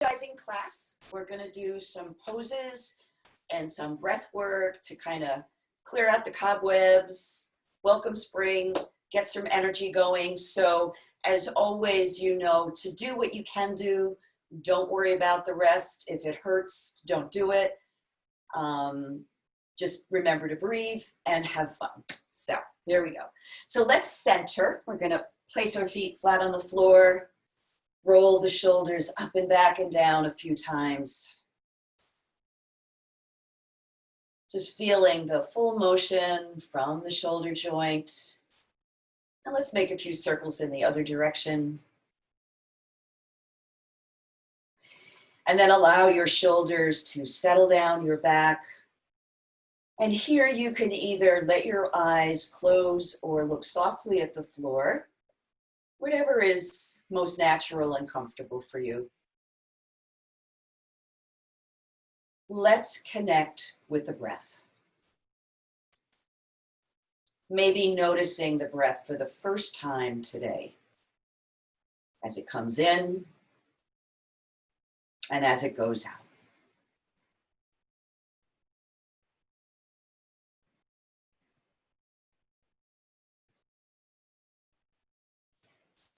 Energizing class. We're going to do some poses and some breath work to kind of clear out the cobwebs, welcome spring, get some energy going. So as always, you know, to do what you can do, don't worry about the rest. If it hurts, don't do it. Just remember to breathe and have fun. So there we go. So let's center. We're going to place our feet flat on the floor. Roll the shoulders up and back and down a few times. Just feeling the full motion from the shoulder joint. And let's make a few circles in the other direction. And then allow your shoulders to settle down your back. And here you can either let your eyes close or look softly at the floor. Whatever is most natural and comfortable for you. Let's connect with the breath. Maybe noticing the breath for the first time today, as it comes in and as it goes out.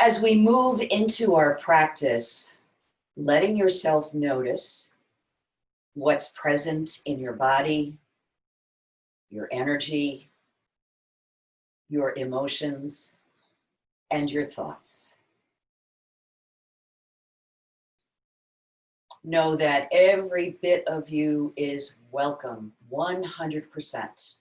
As we move into our practice, letting yourself notice what's present in your body, your energy, your emotions, and your thoughts. Know that every bit of you is welcome, 100%.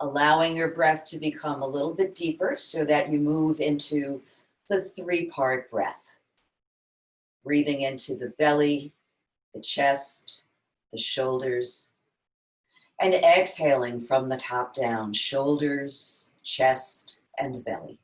Allowing your breath to become a little bit deeper so that you move into the three-part breath. Breathing into the belly, the chest, the shoulders, and exhaling from the top down, shoulders, chest, and belly.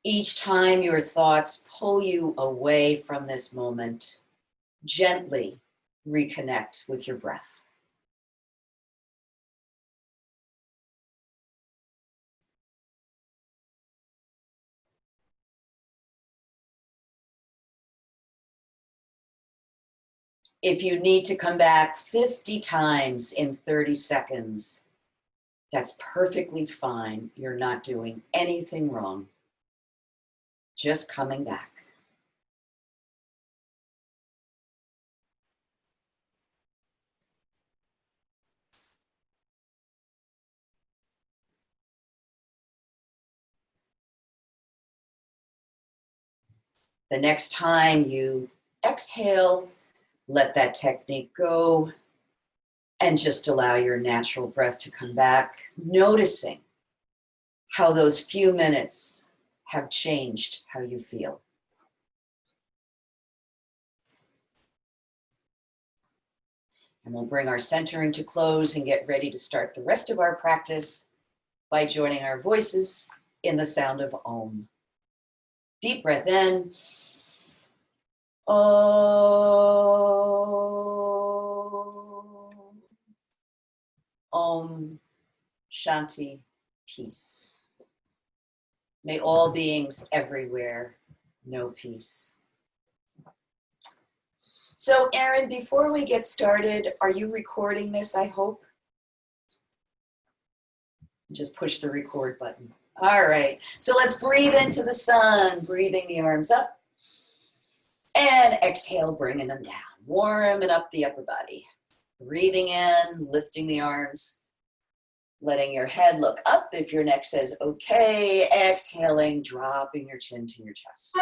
Each time your thoughts pull you away from this moment, gently reconnect with your breath. If you need to come back 50 times in 30 seconds, that's perfectly fine. You're not doing anything wrong. Just coming back. The next time you exhale, let that technique go and just allow your natural breath to come back, noticing how those few minutes have changed how you feel. And we'll bring our centering to close and get ready to start the rest of our practice by joining our voices in the sound of Om. Deep breath in. Om. Om. Shanti. Peace. May all beings everywhere know peace. So, Erin, before we get started, are you recording this, I hope? Just push the record button. All right, so let's breathe into the sun, breathing the arms up. And exhale, bringing them down, warming up the upper body. Breathing in, lifting the arms, letting your head look up if your neck says okay. Exhaling, dropping your chin to your chest.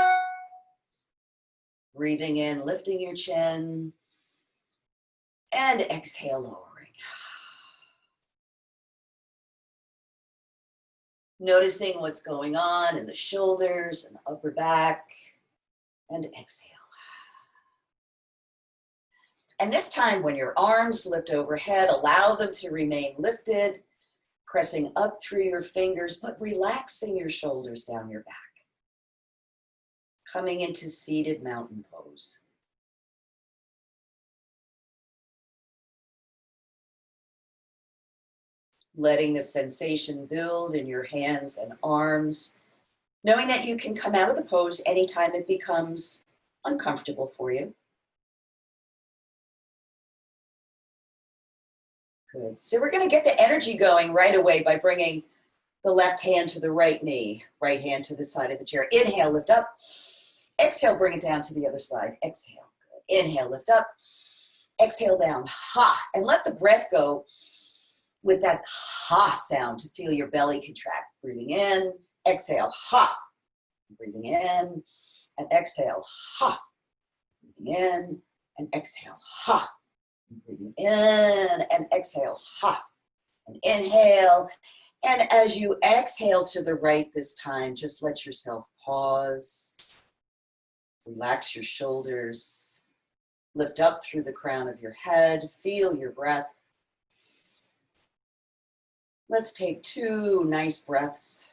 Breathing in, lifting your chin, and exhale, lowering. Noticing what's going on in the shoulders and the upper back, and exhale. And this time, when your arms lift overhead, allow them to remain lifted. pressing up through your fingers, but relaxing your shoulders down your back. Coming into seated mountain pose. Letting the sensation build in your hands and arms, knowing that you can come out of the pose anytime it becomes uncomfortable for you. Good. So we're going to get the energy going right away by bringing the left hand to the right knee, right hand to the side of the chair. Inhale, lift up. Exhale, bring it down to the other side. Exhale. Good. Inhale, lift up. Exhale down. Ha. And let the breath go with that ha sound to feel your belly contract. Breathing in, exhale, ha. Breathing in and exhale, ha. Breathing in and exhale, ha. Breathing in and exhale, ha. And inhale. And as you exhale to the right this time, just let yourself pause. Relax your shoulders. Lift up through the crown of your head. Feel your breath. Let's take 2 nice breaths.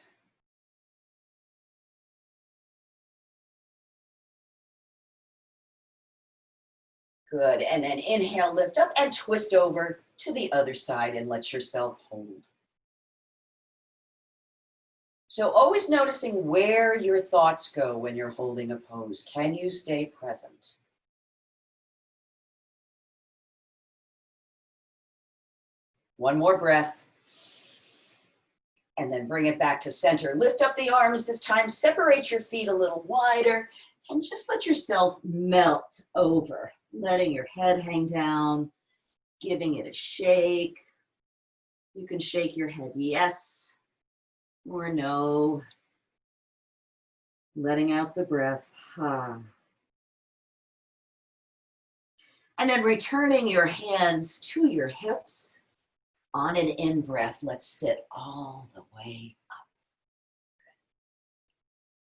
Good. And then inhale, lift up and twist over to the other side and let yourself hold. So always noticing where your thoughts go when you're holding a pose. Can you stay present? One more breath. And then bring it back to center. Lift up the arms this time. Separate your feet a little wider and just let yourself melt over. Letting your head hang down, giving it a shake. You can shake your head yes or no. Letting out the breath. Ha. And then returning your hands to your hips. On an in-breath, let's sit all the way up.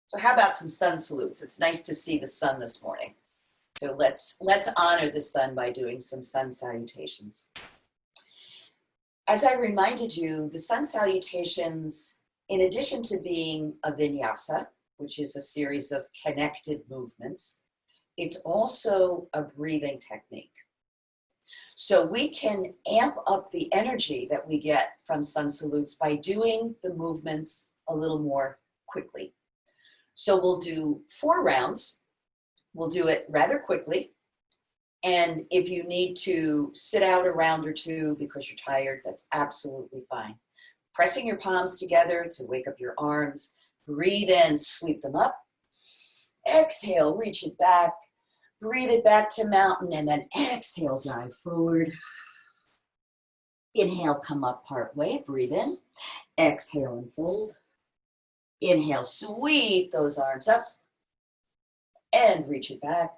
So how about some sun salutes? It's nice to see the sun this morning. So let's honor the sun by doing some sun salutations. As I reminded you, the sun salutations, in addition to being a vinyasa, which is a series of connected movements, it's also a breathing technique. So we can amp up the energy that we get from sun salutes by doing the movements a little more quickly. So we'll do 4 rounds. We'll do it rather quickly. And if you need to sit out a round or 2 because you're tired, that's absolutely fine. Pressing your palms together to wake up your arms. Breathe in, sweep them up. Exhale, reach it back. Breathe it back to mountain and then exhale, dive forward. Inhale, come up part way, breathe in. Exhale and fold. Inhale, sweep those arms up and reach it back.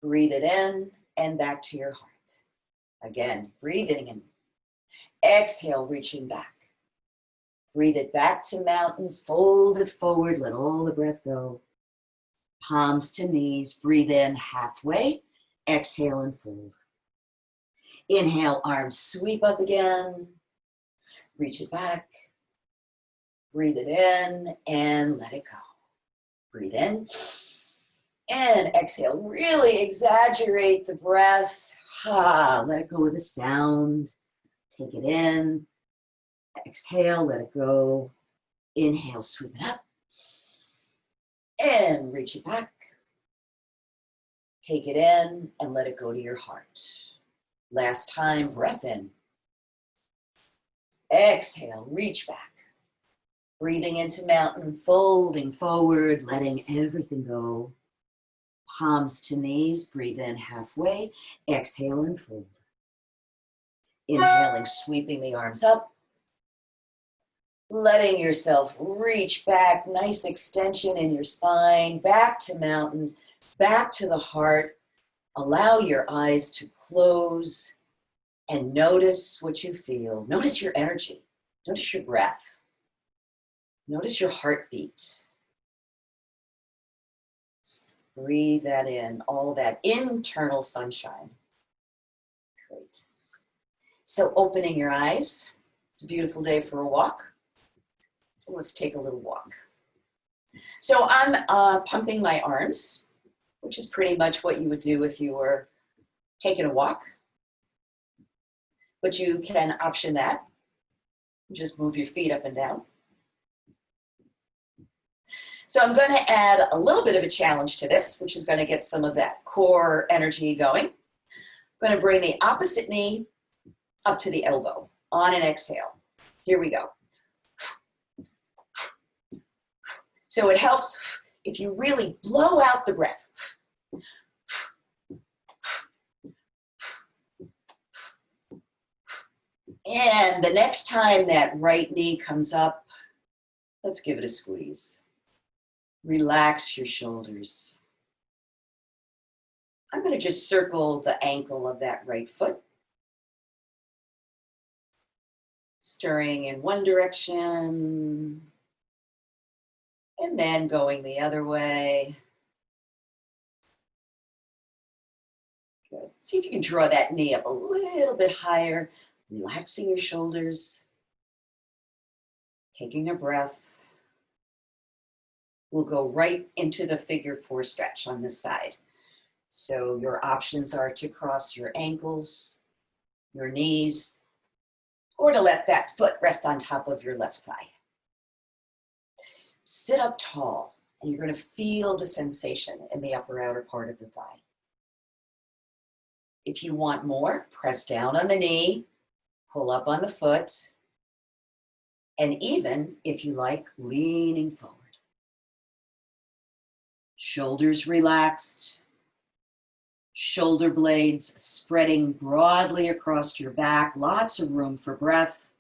Breathe it in and back to your heart. Again, breathing in. Exhale, reaching back. Breathe it back to mountain, fold it forward, let all the breath go. Palms to knees, breathe in halfway, exhale and fold. Inhale, arms sweep up again, reach it back, breathe it in and let it go. Breathe in and exhale, really exaggerate the breath. Let it go with a sound, take it in, exhale, let it go. Inhale, sweep it up. And reach it back. Take it in and let it go to your heart. Last time, breath in. Exhale, reach back. Breathing into mountain, folding forward, letting everything go. Palms to knees, breathe in halfway. Exhale and fold. Inhaling, sweeping the arms up. Letting yourself reach back, nice extension in your spine, back to mountain, back to the heart. Allow your eyes to close and notice what you feel. Notice your energy. Notice your breath. Notice your heartbeat. Breathe that in, all that internal sunshine. Great. So opening your eyes. It's a beautiful day for a walk. So let's take a little walk. So I'm pumping my arms, which is pretty much what you would do if you were taking a walk. But you can option that. Just move your feet up and down. So I'm going to add a little bit of a challenge to this, which is going to get some of that core energy going. I'm going to bring the opposite knee up to the elbow on an exhale. Here we go. So it helps if you really blow out the breath. And the next time that right knee comes up, let's give it a squeeze. Relax your shoulders. I'm going to just circle the ankle of that right foot. Stirring in one direction, and then going the other way. Good. See if you can draw that knee up a little bit higher, relaxing your shoulders, taking a breath. We'll go right into the figure 4 stretch on this side. So your options are to cross your ankles, your knees, or to let that foot rest on top of your left thigh. Sit up tall, and you're going to feel the sensation in the upper outer part of the thigh. If you want more, press down on the knee, pull up on the foot, and even, if you like, leaning forward. Shoulders relaxed, shoulder blades spreading broadly across your back, lots of room for breath.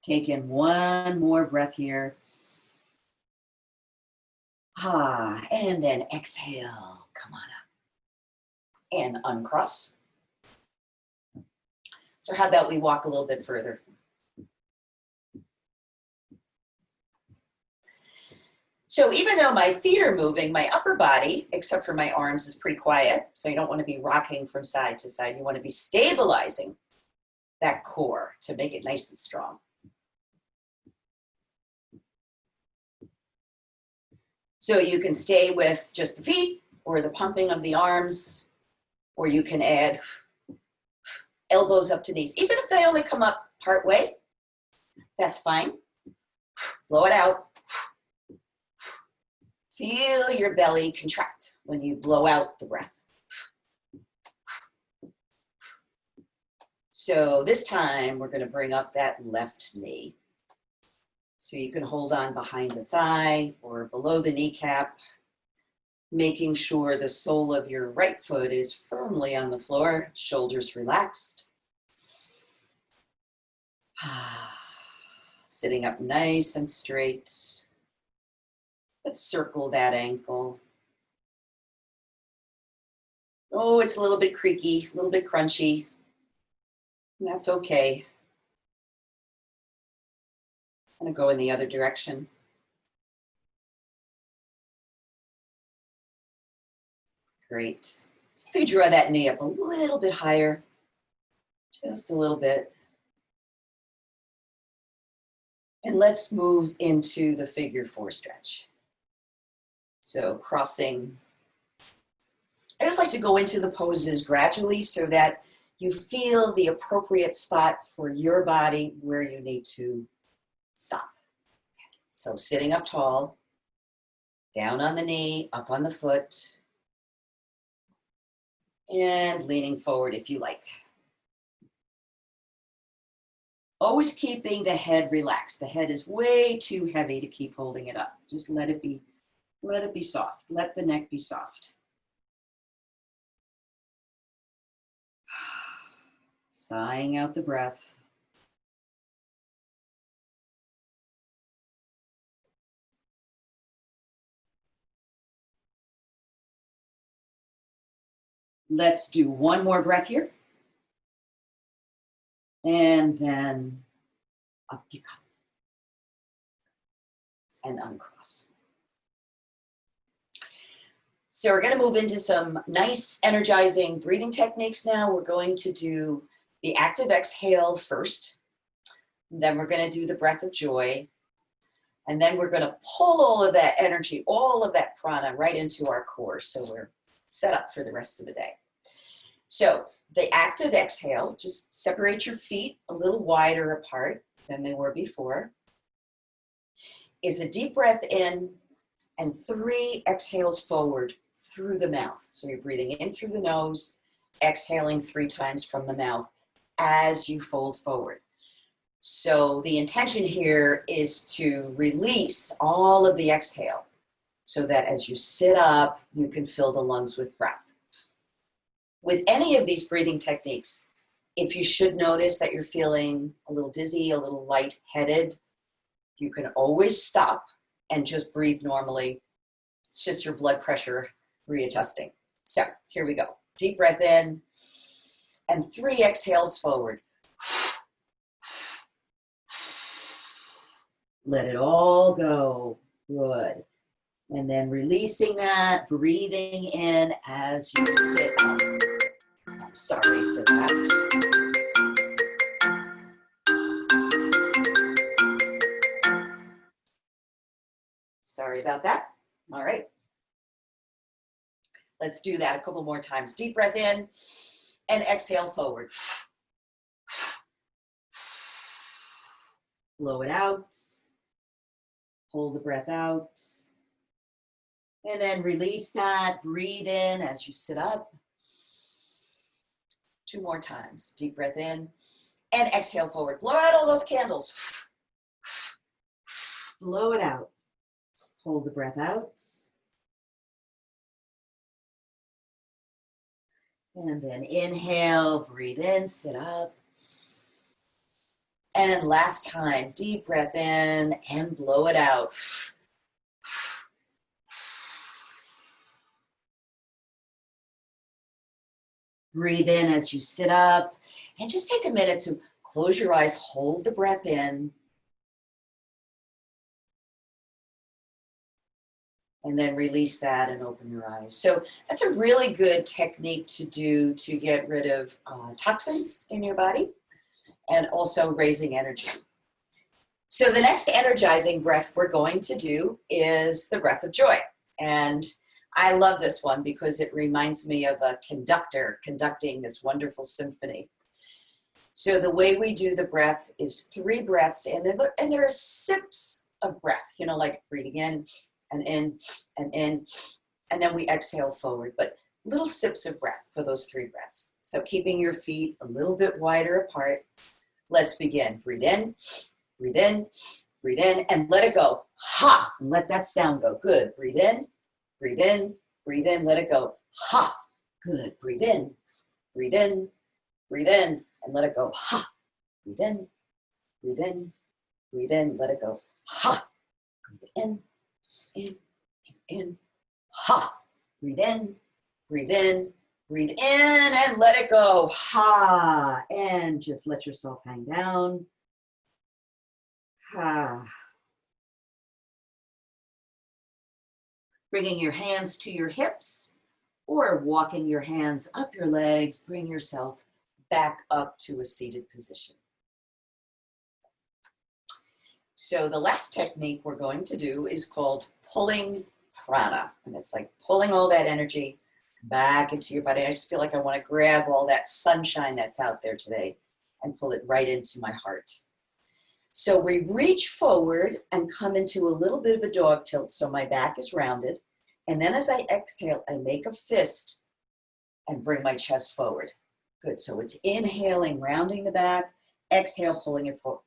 Take in one more breath here. And then exhale, come on up. And uncross. So how about we walk a little bit further? So even though my feet are moving, my upper body, except for my arms, is pretty quiet. So you don't want to be rocking from side to side. You want to be stabilizing that core to make it nice and strong. So you can stay with just the feet or the pumping of the arms, or you can add elbows up to knees. Even if they only come up part way, that's fine. Blow it out. Feel your belly contract when you blow out the breath. So this time we're going to bring up that left knee. So you can hold on behind the thigh or below the kneecap, making sure the sole of your right foot is firmly on the floor, shoulders relaxed. Sitting up nice and straight. Let's circle that ankle. Oh, it's a little bit creaky, a little bit crunchy. That's okay. I'm going to go in the other direction. Great. See if you draw that knee up a little bit higher, just a little bit. And let's move into the figure 4 stretch. So crossing. I just like to go into the poses gradually so that you feel the appropriate spot for your body where you need to stop. So sitting up tall, down on the knee, up on the foot, and leaning forward if you like. Always keeping the head relaxed. The head is way too heavy to keep holding it up. Just let it be soft. Let the neck be soft. Sighing out the breath. Let's do one more breath here. And then up you come. And uncross. So we're going to move into some nice energizing breathing techniques now. We're going to do the active exhale first. Then we're going to do the breath of joy. And then we're going to pull all of that energy, all of that prana right into our core. So we're set up for the rest of the day. So the active exhale, just separate your feet a little wider apart than they were before, is a deep breath in and 3 exhales forward through the mouth. So you're breathing in through the nose, exhaling 3 times from the mouth as you fold forward. So the intention here is to release all of the exhale so that as you sit up, you can fill the lungs with breath. With any of these breathing techniques, if you should notice that you're feeling a little dizzy, a little lightheaded, you can always stop and just breathe normally. It's just your blood pressure readjusting. So here we go. Deep breath in and 3 exhales forward. Let it all go. Good. And then releasing that, breathing in as you sit up. I'm sorry for that. Sorry about that. All right. Let's do that a couple more times. Deep breath in and exhale forward. Blow it out. Hold the breath out. And then release that. Breathe in as you sit up. 2 more times. Deep breath in and exhale forward. Blow out all those candles. Blow it out. Hold the breath out. And then inhale, breathe in, sit up. And last time, deep breath in and blow it out. Breathe in as you sit up. And just take a minute to close your eyes, hold the breath in. And then release that and open your eyes. So that's a really good technique to do to get rid of toxins in your body and also raising energy. So the next energizing breath we're going to do is the breath of joy. And I love this one because it reminds me of a conductor conducting this wonderful symphony. So the way we do the breath is 3 breaths, and there are sips of breath, you know, like breathing in, and then we exhale forward, but little sips of breath for those 3 breaths. So keeping your feet a little bit wider apart. Let's begin. Breathe in, breathe in, breathe in, and let it go. Ha! And let that sound go. Good. Breathe in, breathe in, breathe in, let it go. Ha! Good. Breathe in, breathe in, breathe in, and let it go. Ha! Breathe in, breathe in, breathe in, let it go. Ha! Breathe in, ha! Breathe in, breathe in, breathe in, and let it go. Ha! And just let yourself hang down. Ha! Bringing your hands to your hips or walking your hands up your legs, bring yourself back up to a seated position. So the last technique we're going to do is called pulling prana. And it's like pulling all that energy back into your body. I just feel like I want to grab all that sunshine that's out there today and pull it right into my heart. So we reach forward and come into a little bit of a dog tilt so my back is rounded. And then as I exhale, I make a fist and bring my chest forward. Good, so it's inhaling, rounding the back, exhale, pulling it forward.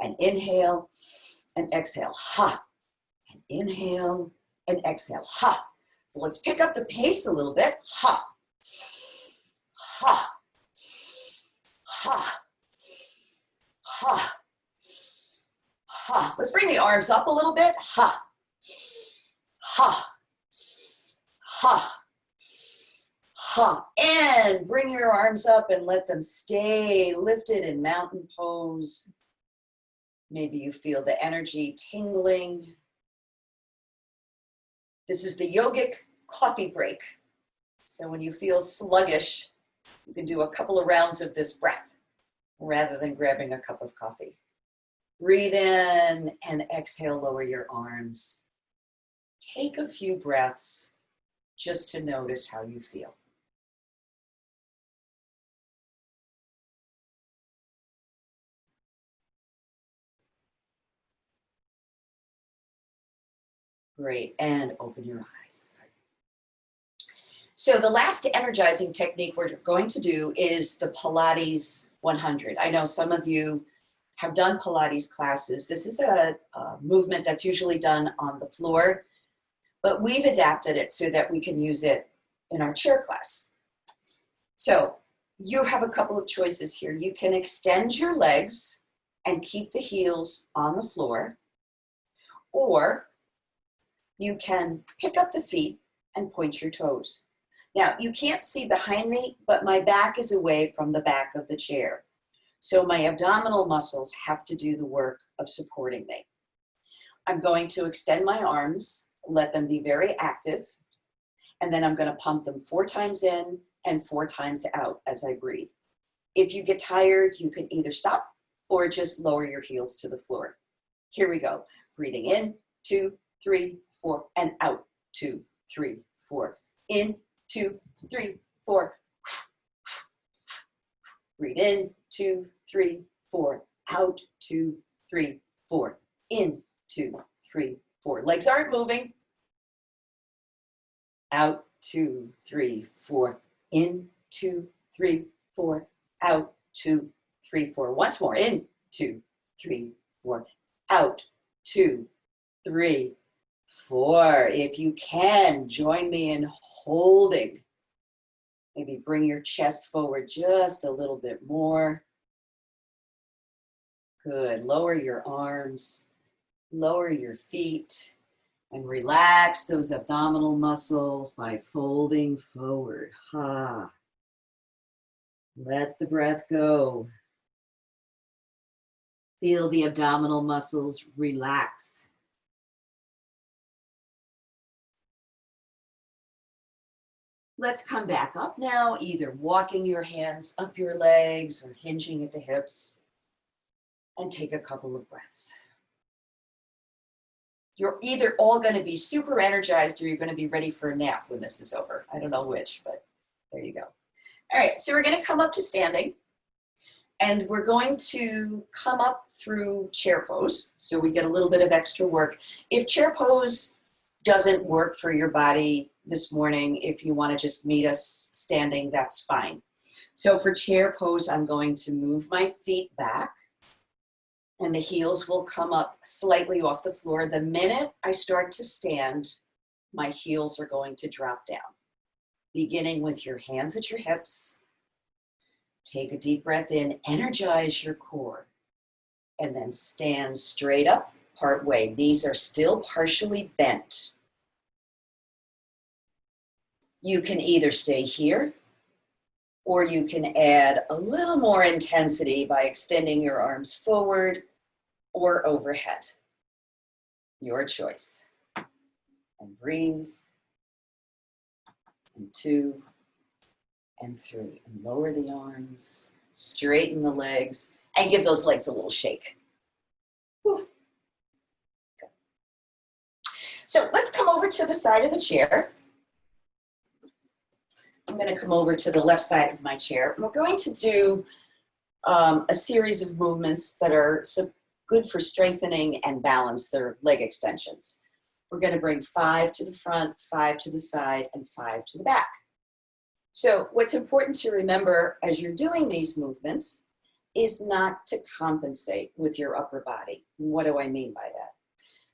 And inhale and exhale, ha. And inhale and exhale, ha. So let's pick up the pace a little bit, ha. Ha. Ha. Ha. Ha. Let's bring the arms up a little bit, ha. Ha. Ha. Ha. And bring your arms up and let them stay lifted in mountain pose. Maybe you feel the energy tingling. This is the yogic coffee break. So when you feel sluggish, you can do a couple of rounds of this breath rather than grabbing a cup of coffee. Breathe in and exhale, lower your arms. Take a few breaths just to notice how you feel. Great, and open your eyes. So the last energizing technique we're going to do is the Pilates 100. I know some of you have done Pilates classes. This is a movement that's usually done on the floor, but we've adapted it so that we can use it in our chair class. So you have a couple of choices here. You can extend your legs and keep the heels on the floor, or you can pick up the feet and point your toes. Now, you can't see behind me, but my back is away from the back of the chair. So my abdominal muscles have to do the work of supporting me. I'm going to extend my arms, let them be very active, and then I'm going to pump them 4 times in and 4 times out as I breathe. If you get tired, you can either stop or just lower your heels to the floor. Here we go. Breathing in, 2, 3, 4, and out, 2, 3, 4. In, 2, 3, 4. Breathe in, 2, 3, 4. Out, 2, 3, 4. In, 2, 3, 4. Legs aren't moving. Out, 2, 3, 4. In, 2, 3, 4. Out, 2, 3, 4. Once more. In, 2, 3, 4. Out, 2, 3, 4. If you can, join me in holding. Maybe bring your chest forward just a little bit more. Good. Lower your arms, lower your feet, and relax those abdominal muscles by folding forward. Ha. Let the breath go. Feel the abdominal muscles relax. Let's come back up now, either walking your hands up your legs or hinging at the hips, and take a couple of breaths. You're either all going to be super energized or you're going to be ready for a nap when this is over. I don't know which, but there you go. All right, so we're going to come up to standing, and we're going to come up through chair pose, so we get a little bit of extra work. If chair pose doesn't work for your body this morning, if you want to just meet us standing, that's fine. So for chair pose, I'm going to move my feet back, and the heels will come up slightly off the floor. The minute I start to stand, my heels are going to drop down. Beginning with your hands at your hips. Take a deep breath in, energize your core, and then stand straight up part way. Knees are still partially bent. You can either stay here, or you can add a little more intensity by extending your arms forward or overhead. Your choice. And breathe. And 2, and 3. And lower the arms, straighten the legs, and give those legs a little shake. Whew. Good. So let's come over to the side of the chair. I'm going to come over to the left side of my chair. We're going to do a series of movements that are good for strengthening and balance. They're leg extensions. We're going to bring 5 to the front, 5 to the side, and 5 to the back. So what's important to remember as you're doing these movements is not to compensate with your upper body. What do I mean by that?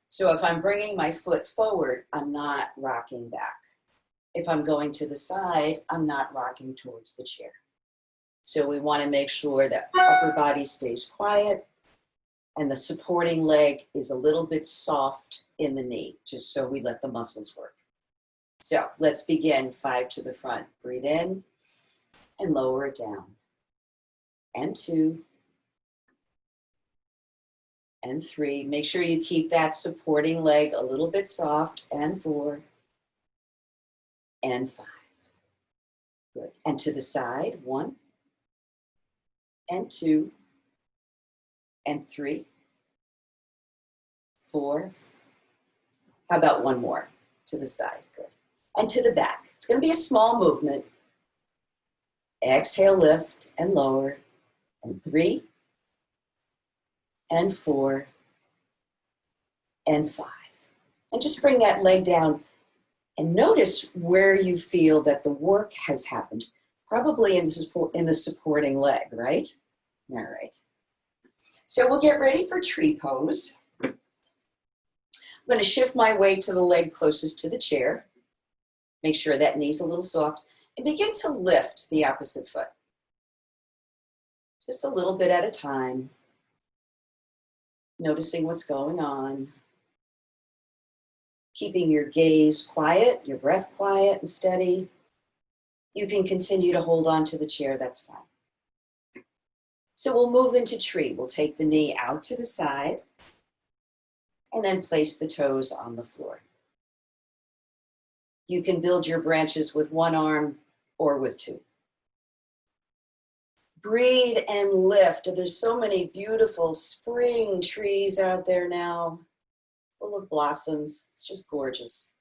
So if I'm bringing my foot forward, I'm not rocking back. If I'm going to the side, I'm not rocking towards the chair. So we want to make sure that upper body stays quiet and the supporting leg is a little bit soft in the knee, just so we let the muscles work. So let's begin. 5 to the front. Breathe in and lower it down. And 2. And 3. Make sure you keep that supporting leg a little bit soft. And 4. and 5. Good. And to the side, 1 and 2 and 3, 4. How about one more to the side? Good. And to the back. It's going to be a small movement. Exhale, lift and lower. And 3 and 4 and 5. And just bring that leg down and notice where you feel that the work has happened. Probably in the supporting leg, right? All right. So we'll get ready for tree pose. I'm going to shift my weight to the leg closest to the chair. Make sure that knee's a little soft. And begin to lift the opposite foot. Just a little bit at a time. Noticing what's going on. Keeping your gaze quiet, your breath quiet and steady. You can continue to hold on to the chair, that's fine. So we'll move into tree. We'll take the knee out to the side and then place the toes on the floor. You can build your branches with one arm or with 2. Breathe and lift. There's so many beautiful spring trees out there now, full of blossoms. It's just gorgeous.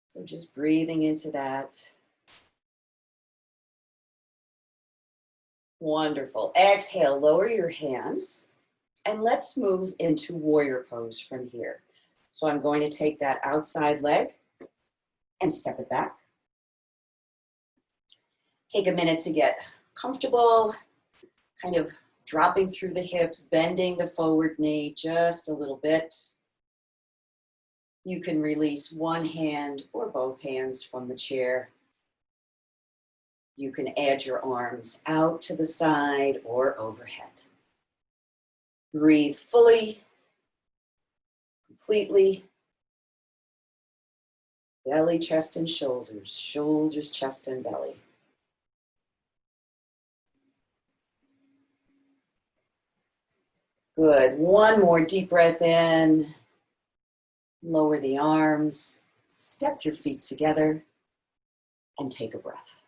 So just breathing into that. Wonderful. Exhale, lower your hands, and let's move into warrior pose from here. So I'm going to take that outside leg and step it back. Take a minute to get comfortable, kind of dropping through the hips, bending the forward knee just a little bit. You can release one hand or both hands from the chair. You can add your arms out to the side or overhead. Breathe fully, completely. Belly, chest, and shoulders. Shoulders, chest, and belly. Good. One more deep breath in. Lower the arms. Step your feet together and take a breath.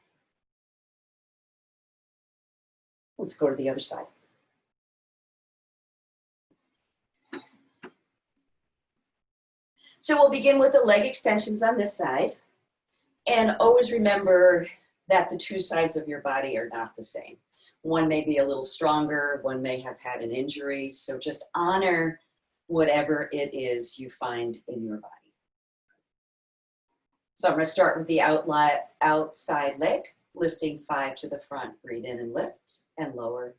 Let's go to the other side. So we'll begin with the leg extensions on this side. And always remember that the two sides of your body are not the same. One may be a little stronger, one may have had an injury. So just honor whatever it is you find in your body. So I'm going to start with the outside leg, lifting 5 to the front. Breathe in and lift and lower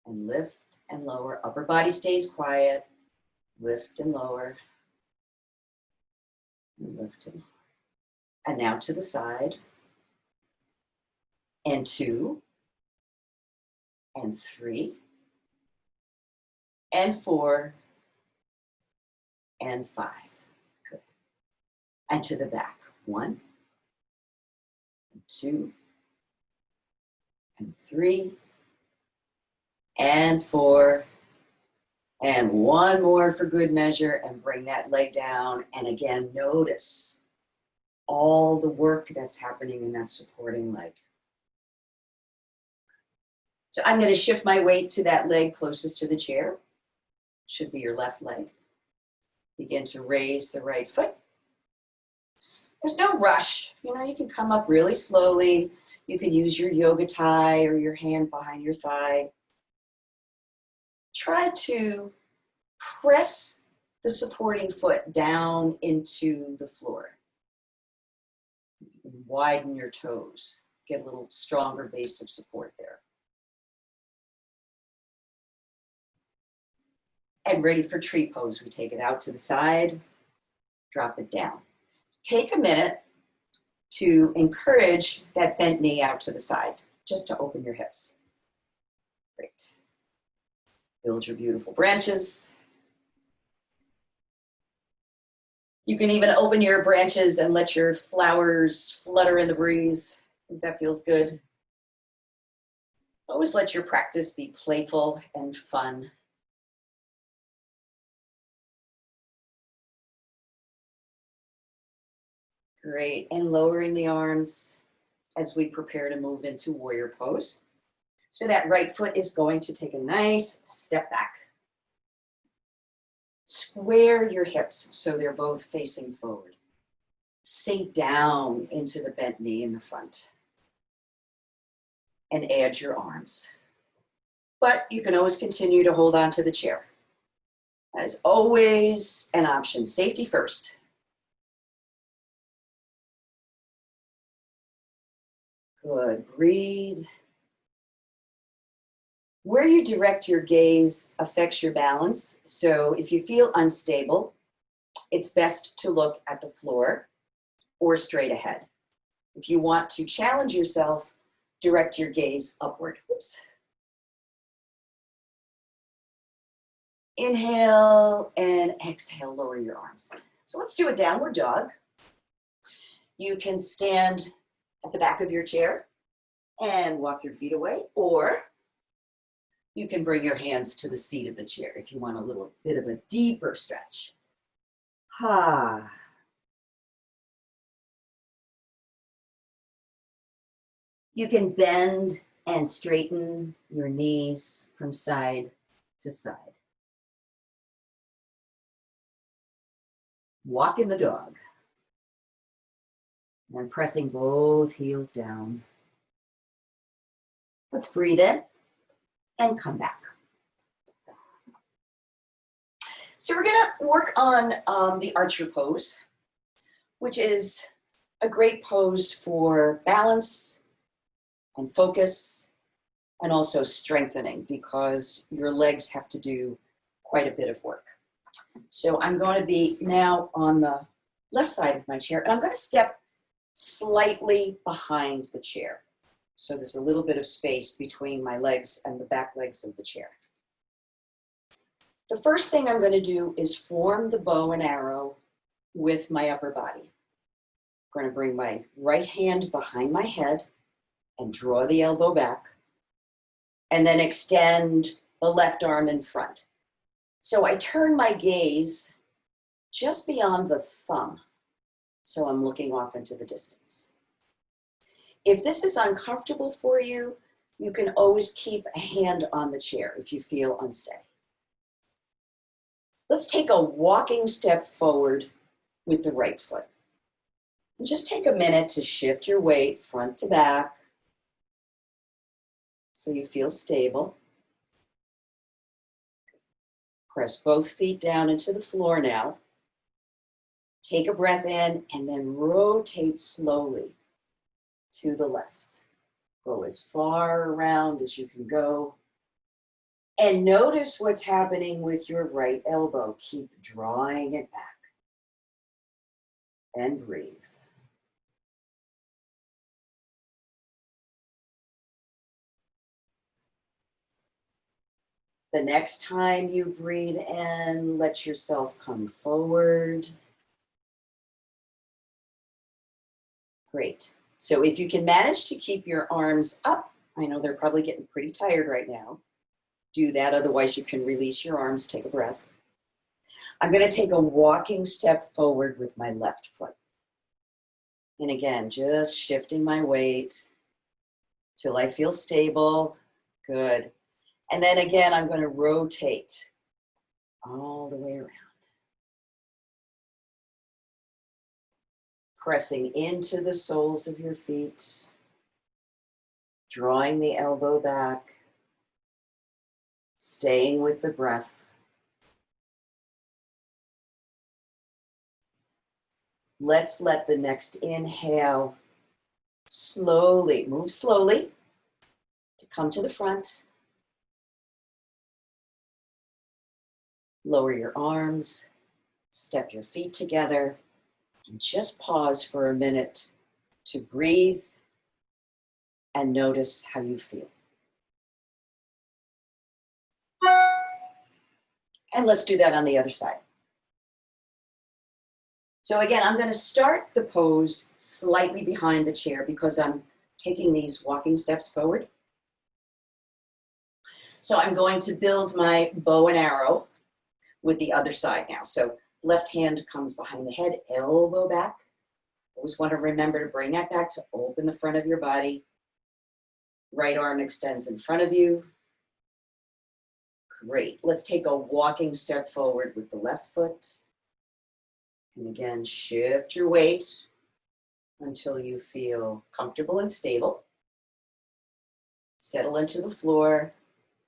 and lift and lower. Upper body stays quiet. Lift and lower and lift and lower. And now to the side. And 2 and 3 and 4 and 5. Good. And to the back. 1 and 2 and 3 and 4 and one more for good measure, and bring that leg down. And again, notice all the work that's happening in that supporting leg. So I'm going to shift my weight to that leg closest to the chair. Should be your left leg. Begin to raise the right foot. There's no rush. You know, you can come up really slowly. You can use your yoga tie or your hand behind your thigh. Try to press the supporting foot down into the floor. Widen your toes. Get a little stronger base of support there. And ready for tree pose. We take it out to the side, drop it down. Take a minute to encourage that bent knee out to the side, just to open your hips. Great. Build your beautiful branches. You can even open your branches and let your flowers flutter in the breeze. I think that feels good. Always let your practice be playful and fun. Great, and lowering the arms as we prepare to move into warrior pose. So that right foot is going to take a nice step back. Square your hips so they're both facing forward. Sink down into the bent knee in the front. And add your arms. But you can always continue to hold on to the chair. That is always an option. Safety first. Good, breathe. Where you direct your gaze affects your balance. So if you feel unstable, it's best to look at the floor or straight ahead. If you want to challenge yourself, direct your gaze upward. Oops. Inhale and exhale, lower your arms. So let's do a downward dog. You can stand at the back of your chair and walk your feet away, or you can bring your hands to the seat of the chair if you want a little bit of a deeper stretch. Ha. You can bend and straighten your knees from side to side. Walk in the dog. And pressing both heels down. Let's breathe in and come back. So we're gonna work on the archer pose, which is a great pose for balance and focus, and also strengthening, because your legs have to do quite a bit of work. So I'm going to be now on the left side of my chair, and I'm going to step slightly behind the chair. So there's a little bit of space between my legs and the back legs of the chair. The first thing I'm going to do is form the bow and arrow with my upper body. I'm going to bring my right hand behind my head and draw the elbow back, and then extend the left arm in front. So I turn my gaze just beyond the thumb, so I'm looking off into the distance. If this is uncomfortable for you, you can always keep a hand on the chair if you feel unsteady. Let's take a walking step forward with the right foot. And just take a minute to shift your weight front to back so you feel stable. Press both feet down into the floor now. Take a breath in and then rotate slowly to the left. Go as far around as you can go. And notice what's happening with your right elbow. Keep drawing it back. And breathe. The next time you breathe in, let yourself come forward. Great. So if you can manage to keep your arms up, I know they're probably getting pretty tired right now. Do that, otherwise you can release your arms, take a breath. I'm going to take a walking step forward with my left foot. And again, just shifting my weight till I feel stable. Good. And then again, I'm going to rotate all the way around. Pressing into the soles of your feet, drawing the elbow back, staying with the breath. Let's let the next inhale slowly, move slowly to come to the front. Lower your arms, step your feet together, and just pause for a minute to breathe and notice how you feel. And let's do that on the other side. So again, I'm going to start the pose slightly behind the chair because I'm taking these walking steps forward. So I'm going to build my bow and arrow with the other side now. So left hand comes behind the head, elbow back. Always want to remember to bring that back to open the front of your body. Right arm extends in front of you. Great. Let's take a walking step forward with the left foot. And again, shift your weight until you feel comfortable and stable. Settle into the floor.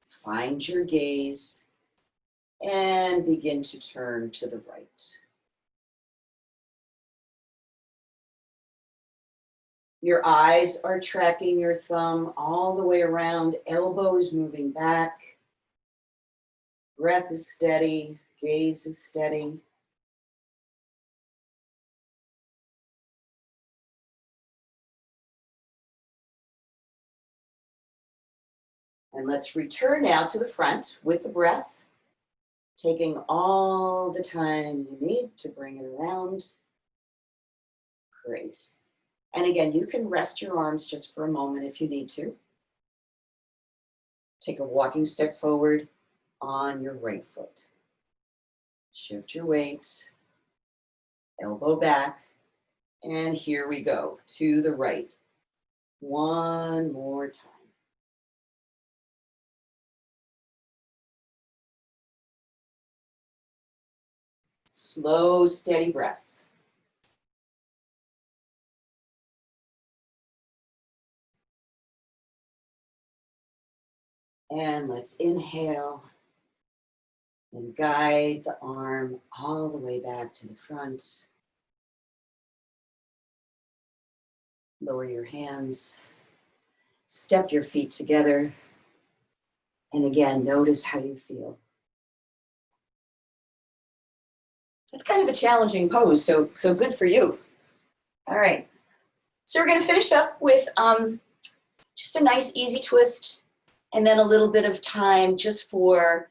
Find your gaze. And begin to turn to the right. Your eyes are tracking your thumb all the way around, elbows moving back. Breath is steady, gaze is steady. And let's return now to the front with the breath, taking all the time you need to bring it around. Great. And again, you can rest your arms just for a moment if you need to. Take a walking step forward on your right foot. Shift your weight, elbow back, and here we go, to the right. One more time. Slow, steady breaths. And let's inhale and guide the arm all the way back to the front. Lower your hands, step your feet together, and again, notice how you feel. It's kind of a challenging pose, so good for you. All right, so we're gonna finish up with just a nice easy twist, and then a little bit of time just for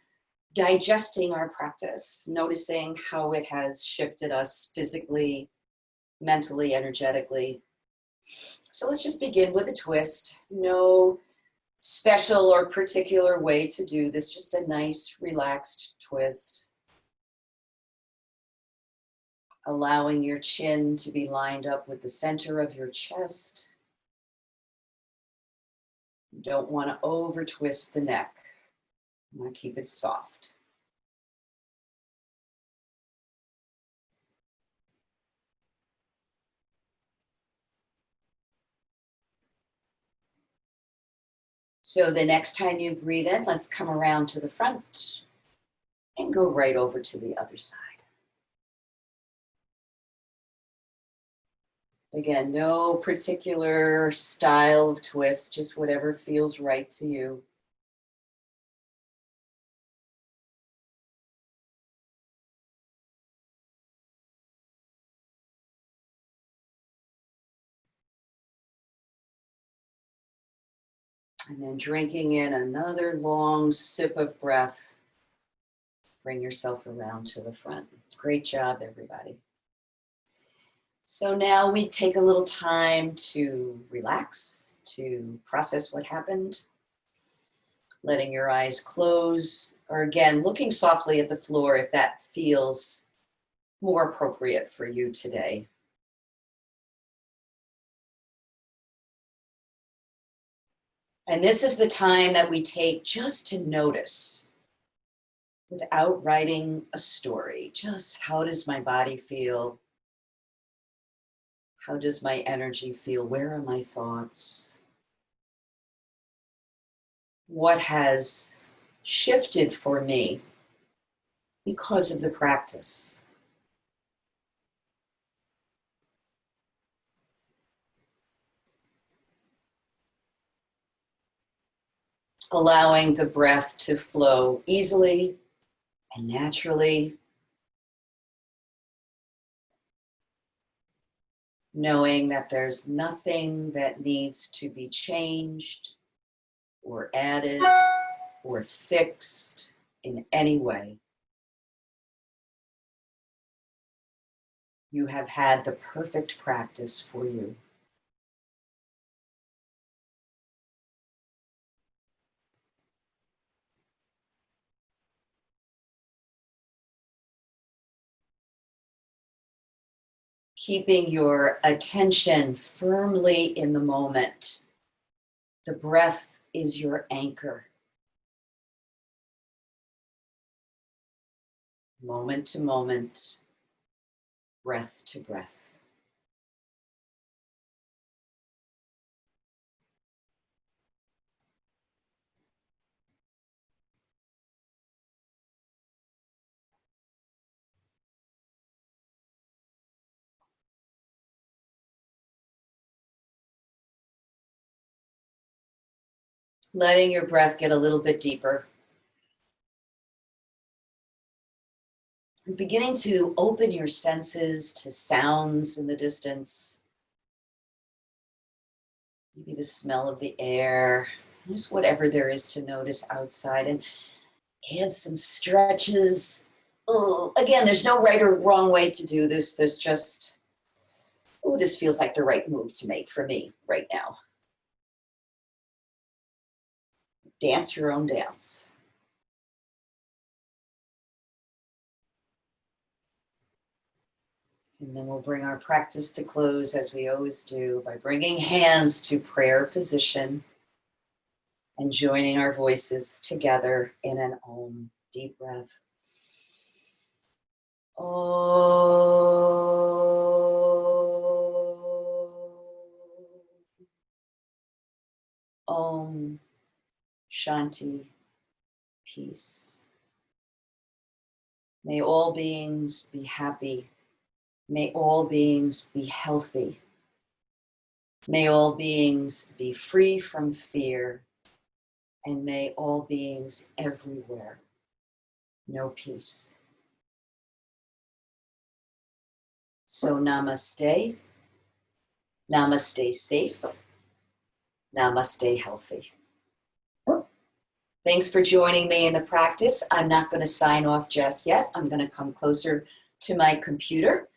digesting our practice, noticing how it has shifted us physically, mentally, energetically. So let's just begin with a twist. No special or particular way to do this, just a nice relaxed twist. Allowing your chin to be lined up with the center of your chest. You don't want to over twist the neck. You want to keep it soft. So the next time you breathe in, let's come around to the front and go right over to the other side. Again, no particular style of twist, just whatever feels right to you. And then drinking in another long sip of breath. Bring yourself around to the front. Great job, everybody. So now we take a little time to relax, to process what happened. Letting your eyes close, or again, looking softly at the floor if that feels more appropriate for you today. And this is the time that we take just to notice, without writing a story. Just how does my body feel? How does my energy feel? Where are my thoughts? What has shifted for me because of the practice? Allowing the breath to flow easily and naturally. Knowing that there's nothing that needs to be changed or added or fixed in any way. You have had the perfect practice for you. keeping your attention firmly in the moment. The breath is your anchor. Moment to moment, breath to breath. Letting your breath get a little bit deeper. Beginning to open your senses to sounds in the distance. Maybe the smell of the air, just whatever there is to notice outside, and add some stretches. Oh, again, there's no right or wrong way to do this. There's just, oh, this feels like the right move to make for me right now. Dance your own dance. And then we'll bring our practice to close as we always do by bringing hands to prayer position and joining our voices together in an Om. Deep breath. Om Shanti, peace. May all beings be happy. May all beings be healthy. May all beings be free from fear. And may all beings everywhere know peace. So namaste. Namaste safe. Namaste healthy. Thanks for joining me in the practice. I'm not going to sign off just yet. I'm going to come closer to my computer